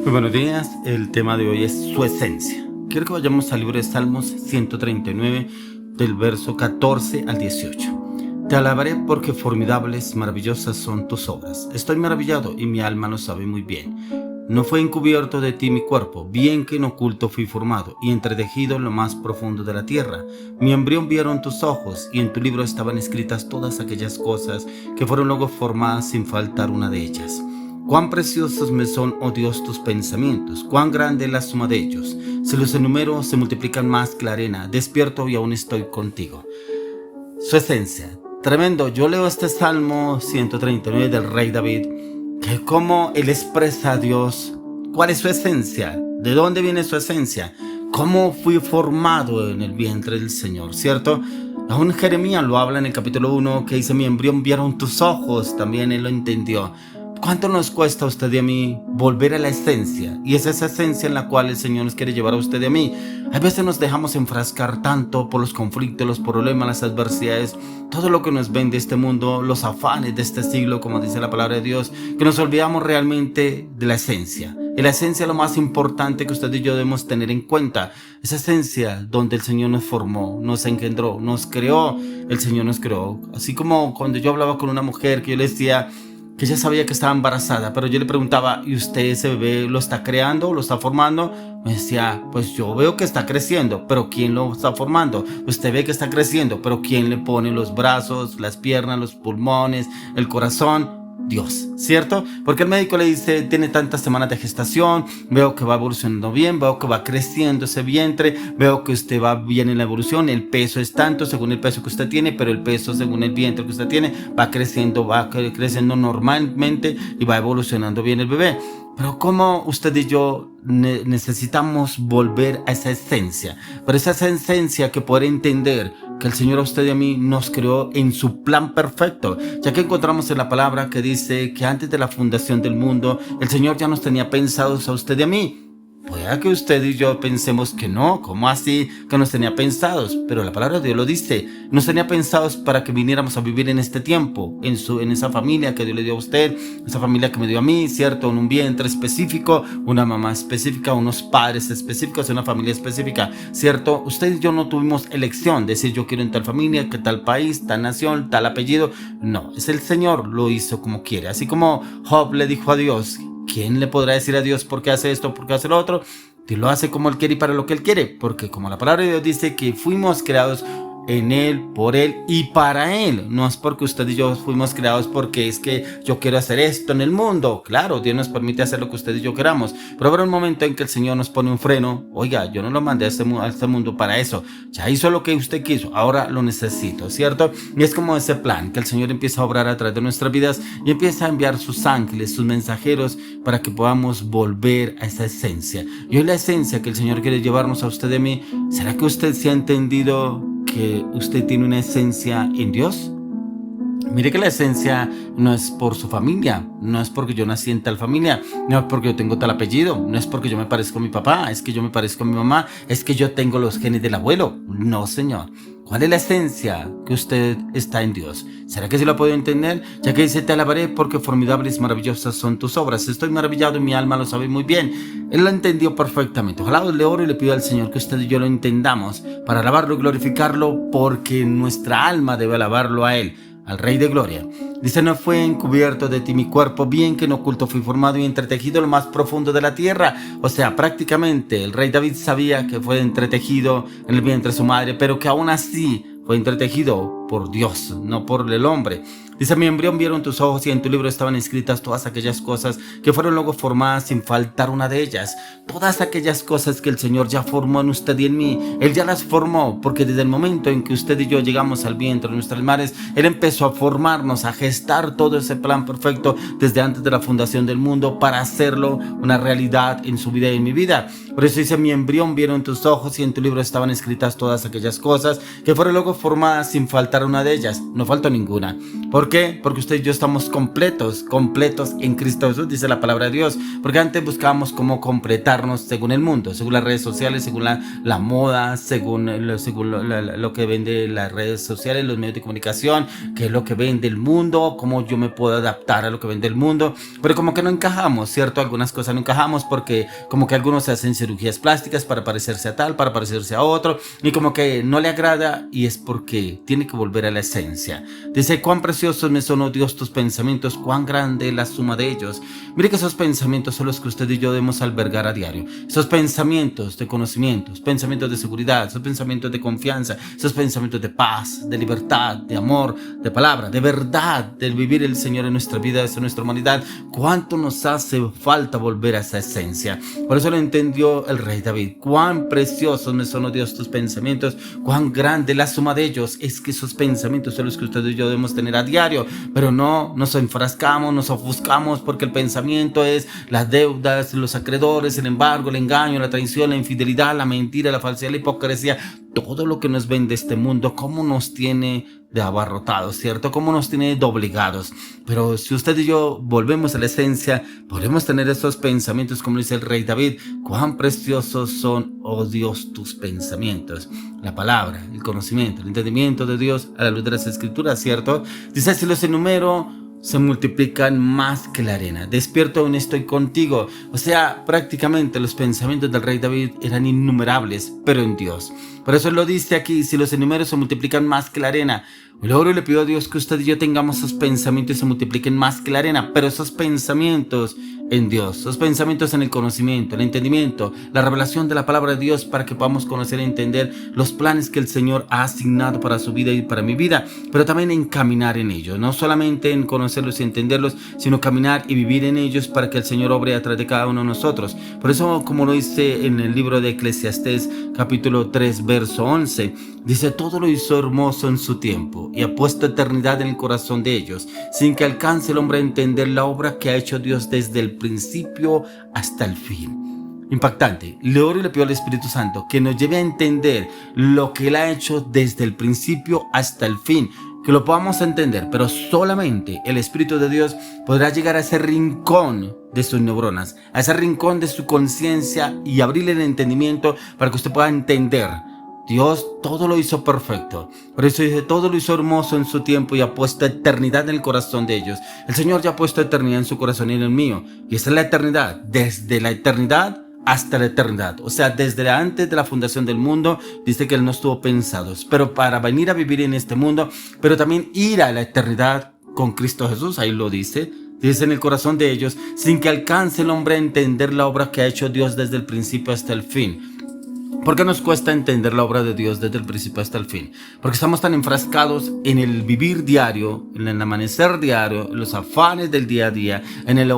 Muy buenos días, el tema de hoy es su esencia. Quiero que vayamos al libro de Salmos 139, del verso 14 al 18. Te alabaré porque formidables, maravillosas son tus obras. Estoy maravillado y mi alma lo sabe muy bien. No fue encubierto de ti mi cuerpo, bien que en oculto fui formado y entretejido en lo más profundo de la tierra. Mi embrión vieron tus ojos y en tu libro estaban escritas todas aquellas cosas que fueron luego formadas sin faltar una de ellas. Cuán preciosos me son, oh Dios, tus pensamientos, cuán grande es la suma de ellos. Si los enumero, se multiplican más que la arena. Despierto y aún estoy contigo. Su esencia. Tremendo. Yo leo este Salmo 139 del rey David, que cómo él expresa a Dios. ¿Cuál es su esencia? ¿De dónde viene su esencia? ¿Cómo fui formado en el vientre del Señor? ¿Cierto? Aún Jeremías lo habla en el capítulo 1, que dice: mi embrión vieron tus ojos. También él lo entendió. ¿Cuánto nos cuesta a usted y a mí volver a la esencia? Y es esa esencia en la cual el Señor nos quiere llevar a usted y a mí. A veces nos dejamos enfrascar tanto por los conflictos, los problemas, las adversidades, todo lo que nos vende este mundo, los afanes de este siglo, como dice la palabra de Dios, que nos olvidamos realmente de la esencia. Y la esencia es lo más importante que usted y yo debemos tener en cuenta. Esa esencia donde el Señor nos formó, nos engendró, nos creó. El Señor nos creó. Así como cuando yo hablaba con una mujer que yo le decía que ella sabía que estaba embarazada, pero yo le preguntaba: ¿y usted ese bebé lo está creando, lo está formando? Me decía: pues yo veo que está creciendo, pero ¿quién lo está formando? Usted ve que está creciendo, pero ¿quién le pone los brazos, las piernas, los pulmones, el corazón? Dios, ¿cierto? Porque el médico le dice: tiene tantas semanas de gestación, veo que va evolucionando bien, veo que va creciendo ese vientre, veo que usted va bien en la evolución, el peso es tanto según el peso que usted tiene, pero el peso según el vientre que usted tiene va creciendo normalmente y va evolucionando bien el bebé. Pero como usted y yo necesitamos volver a esa esencia, pero esa esencia que poder entender que el Señor a usted y a mí nos creó en su plan perfecto, ya que encontramos en la palabra que dice que antes de la fundación del mundo el Señor ya nos tenía pensados a usted y a mí. Puede que usted y yo pensemos que no, ¿cómo así que nos tenía pensados? Pero la palabra de Dios lo dice, nos tenía pensados para que viniéramos a vivir en este tiempo, en esa familia que Dios le dio a usted, esa familia que me dio a mí, ¿cierto? En un vientre específico, una mamá específica, unos padres específicos, una familia específica, ¿cierto? Usted y yo no tuvimos elección de decir: yo quiero en tal familia, que tal país, tal nación, tal apellido. No, es el Señor, lo hizo como quiere. Así como Job le dijo a Dios: ¿quién le podrá decir a Dios por qué hace esto, por qué hace lo otro? Dios lo hace como Él quiere y para lo que Él quiere, porque como la palabra de Dios dice que fuimos creados en Él, por Él y para Él. No es porque usted y yo fuimos creados porque es que yo quiero hacer esto en el mundo. Claro, Dios nos permite hacer lo que usted y yo queramos, pero habrá un momento en que el Señor nos pone un freno. Oiga, yo no lo mandé a este mundo para eso. Ya hizo lo que usted quiso, ahora lo necesito, ¿cierto? Y es como ese plan, que el Señor empieza a obrar a través de nuestras vidas y empieza a enviar sus ángeles, sus mensajeros, para que podamos volver a esa esencia. Y hoy la esencia que el Señor quiere llevarnos a usted y a mí, ¿será que usted se ha entendido que usted tiene una esencia en Dios? Mire que la esencia no es por su familia, no es porque yo nací en tal familia, no es porque yo tengo tal apellido, no es porque yo me parezco a mi papá, es que yo me parezco a mi mamá, es que yo tengo los genes del abuelo. No, Señor. ¿Cuál es la esencia que usted está en Dios? ¿Será que sí lo puedo entender? Ya que dice: te alabaré porque formidables y maravillosas son tus obras. Estoy maravillado y mi alma lo sabe muy bien. Él lo entendió perfectamente. Ojalá le oro y le pido al Señor que usted y yo lo entendamos para alabarlo y glorificarlo, porque nuestra alma debe alabarlo a Él, al Rey de Gloria. Dice: no fue encubierto de ti mi cuerpo, bien que en oculto fui formado y entretejido en lo más profundo de la tierra. O sea, prácticamente el rey David sabía que fue entretejido en el vientre de su madre, pero que aún así fue entretejido por Dios, no por el hombre. Dice: mi embrión vieron tus ojos y en tu libro estaban escritas todas aquellas cosas que fueron luego formadas sin faltar una de ellas. Todas aquellas cosas que el Señor ya formó en usted y en mí, Él ya las formó, porque desde el momento en que usted y yo llegamos al vientre de nuestras madres, Él empezó a formarnos, a gestar todo ese plan perfecto desde antes de la fundación del mundo para hacerlo una realidad en su vida y en mi vida. Por eso dice: mi embrión vieron tus ojos y en tu libro estaban escritas todas aquellas cosas que fueron luego formadas sin faltar faltar una de ellas. No faltó ninguna. ¿Por qué? Porque usted y yo estamos completos en Cristo Jesús, dice la palabra de Dios. Porque antes buscábamos cómo completarnos según el mundo, según las redes sociales, según la moda, según lo que vende las redes sociales, los medios de comunicación, qué es lo que vende el mundo, cómo yo me puedo adaptar a lo que vende el mundo. Pero como que no encajamos, ¿cierto? Algunas cosas no encajamos porque como que algunos se hacen cirugías plásticas para parecerse a tal, para parecerse a otro, y como que no le agrada, y es porque tiene que volver a la esencia. Dice: cuán preciosos me son, oh Dios, tus pensamientos, cuán grande la suma de ellos. Mire que esos pensamientos son los que usted y yo debemos albergar a diario. Esos pensamientos de conocimientos, pensamientos de seguridad, esos pensamientos de confianza, esos pensamientos de paz, de libertad, de amor, de palabra, de verdad, del vivir el Señor en nuestra vida, en nuestra humanidad. Cuánto nos hace falta volver a esa esencia. Por eso lo entendió el rey David. Cuán preciosos me son, oh Dios, tus pensamientos, cuán grande la suma de ellos. Es que esos pensamientos son los que usted y yo debemos tener a diario, pero no nos enfrascamos, nos ofuscamos, porque el pensamiento es las deudas, los acreedores, el embargo, el engaño, la traición, la infidelidad, la mentira, la falsedad, la hipocresía, todo lo que nos vende este mundo, cómo nos tiene de abarrotados, ¿cierto? Cómo nos tiene doblegados. Pero si usted y yo volvemos a la esencia, podemos tener estos pensamientos, como dice el rey David: cuán preciosos son, oh Dios, tus pensamientos. La palabra, el conocimiento, el entendimiento de Dios a la luz de las Escrituras, ¿cierto? Dice: si los enumero, se multiplican más que la arena. Despierto, aún estoy contigo. O sea, prácticamente los pensamientos del rey David eran innumerables, pero en Dios. Por eso él lo dice aquí: si los enumero, se multiplican más que la arena. Luego le pido a Dios que usted y yo tengamos esos pensamientos y se multipliquen más que la arena, pero esos pensamientos en Dios, esos pensamientos en el conocimiento, el entendimiento, la revelación de la palabra de Dios, para que podamos conocer y entender los planes que el Señor ha asignado para su vida y para mi vida, pero también en caminar en ellos, no solamente en conocerlos y entenderlos, sino caminar y vivir en ellos para que el Señor obre a través de cada uno de nosotros. Por eso, como lo dice en el libro de Eclesiastés, capítulo 3, verso 11, dice: todo lo hizo hermoso en su tiempo, y ha puesto eternidad en el corazón de ellos, sin que alcance el hombre a entender la obra que ha hecho Dios desde el principio hasta el fin. Impactante. Le oro y le pido al Espíritu Santo que nos lleve a entender lo que Él ha hecho desde el principio hasta el fin, que lo podamos entender, pero solamente el Espíritu de Dios podrá llegar a ese rincón de sus neuronas, a ese rincón de su conciencia, y abrirle el entendimiento para que usted pueda entender. Dios todo lo hizo perfecto. Por eso dice: todo lo hizo hermoso en su tiempo, y ha puesto eternidad en el corazón de ellos. El Señor ya ha puesto eternidad en su corazón y en el mío. Y esa es la eternidad, desde la eternidad hasta la eternidad. O sea, desde antes de la fundación del mundo, dice que Él no estuvo pensado, pero para venir a vivir en este mundo, pero también ir a la eternidad con Cristo Jesús. Ahí lo dice en el corazón de ellos, sin que alcance el hombre a entender la obra que ha hecho Dios desde el principio hasta el fin. ¿Por qué nos cuesta entender la obra de Dios desde el principio hasta el fin? Porque estamos tan enfrascados en el vivir diario, en el amanecer diario, en los afanes del día a día, en el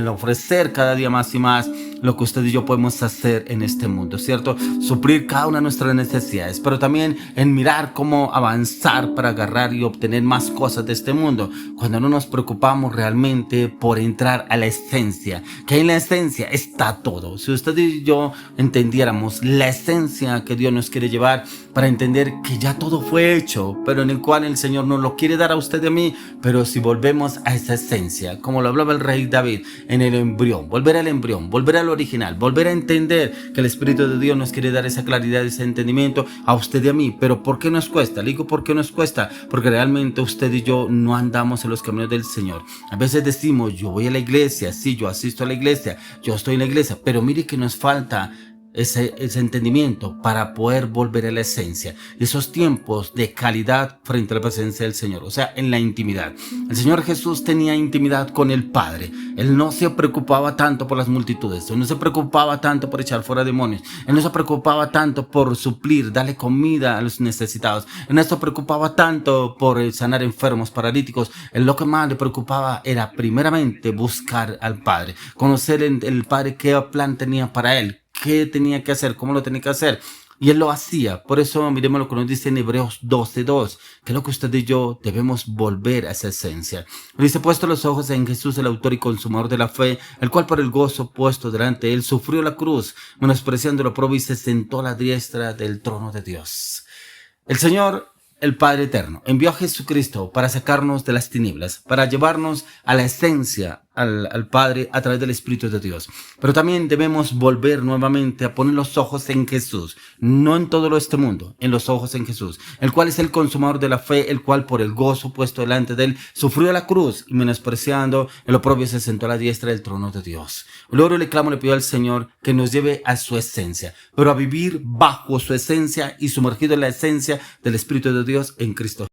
ofrecer cada día más y más lo que usted y yo podemos hacer en este mundo, ¿cierto? Suplir cada una de nuestras necesidades, pero también en mirar cómo avanzar para agarrar y obtener más cosas de este mundo, cuando no nos preocupamos realmente por entrar a la esencia, que en la esencia está todo. Si usted y yo entendiéramos la esencia que Dios nos quiere llevar, para entender que ya todo fue hecho, pero en el cual el Señor nos lo quiere dar a usted y a mí, pero si volvemos a esa esencia, como lo hablaba el rey David, en el embrión, volver al original, volver a entender que el Espíritu de Dios nos quiere dar esa claridad, ese entendimiento a usted y a mí. Pero ¿por qué nos cuesta? Le digo, ¿por qué nos cuesta? Porque realmente usted y yo no andamos en los caminos del Señor. A veces decimos: yo voy a la iglesia, sí, yo asisto a la iglesia, yo estoy en la iglesia, pero mire que nos falta ese entendimiento para poder volver a la esencia, esos tiempos de calidad frente a la presencia del Señor, o sea, en la intimidad. El Señor Jesús tenía intimidad con el Padre. Él no se preocupaba tanto por las multitudes, Él no se preocupaba tanto por echar fuera demonios, Él no se preocupaba tanto por suplir, darle comida a los necesitados, Él no se preocupaba tanto por sanar enfermos, paralíticos. Él lo que más le preocupaba era primeramente buscar al Padre, conocer el Padre, qué plan tenía para él, qué tenía que hacer, cómo lo tenía que hacer. Y Él lo hacía. Por eso miremos lo que nos dice en Hebreos 12:2, que es lo que usted y yo debemos volver a esa esencia. Dice: puesto los ojos en Jesús, el autor y consumador de la fe, el cual por el gozo puesto delante de Él sufrió la cruz, menospreciando lo oprobio, y se sentó a la diestra del trono de Dios. El Señor el Padre Eterno envió a Jesucristo para sacarnos de las tinieblas, para llevarnos a la esencia, al Padre a través del Espíritu de Dios. Pero también debemos volver nuevamente a poner los ojos en Jesús, no en todo este mundo, en los ojos en Jesús, el cual es el consumador de la fe, el cual por el gozo puesto delante de él sufrió la cruz y menospreciando el oprobio se sentó a la diestra del trono de Dios. Luego le clamo, le pido al Señor que nos lleve a su esencia, pero a vivir bajo su esencia y sumergido en la esencia del Espíritu de Dios en Cristo